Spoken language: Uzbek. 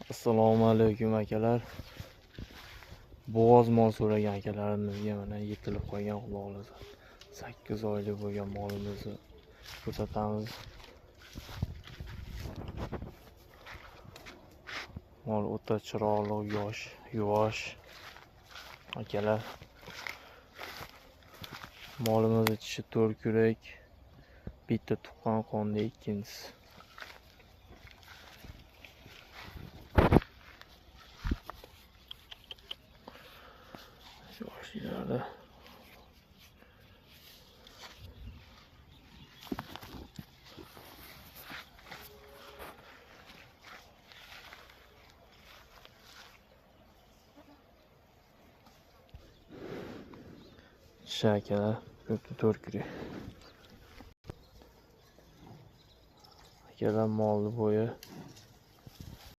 Assalomu alaykum akalar. Bo'g'oz mol so'ragan akalarimizga mana yetilib qolgan xudo xolasa. 8 oylik bo'lgan molimizni ko'rsatamiz. Mol o'ta chiroyli, yosh, yuvosh akalar. Molimiz ichi 4 yurak, bitta tuqqan qonda ikkinchisi. Yoshlarda shakalar 4 yurak. Akalar molni bo'yi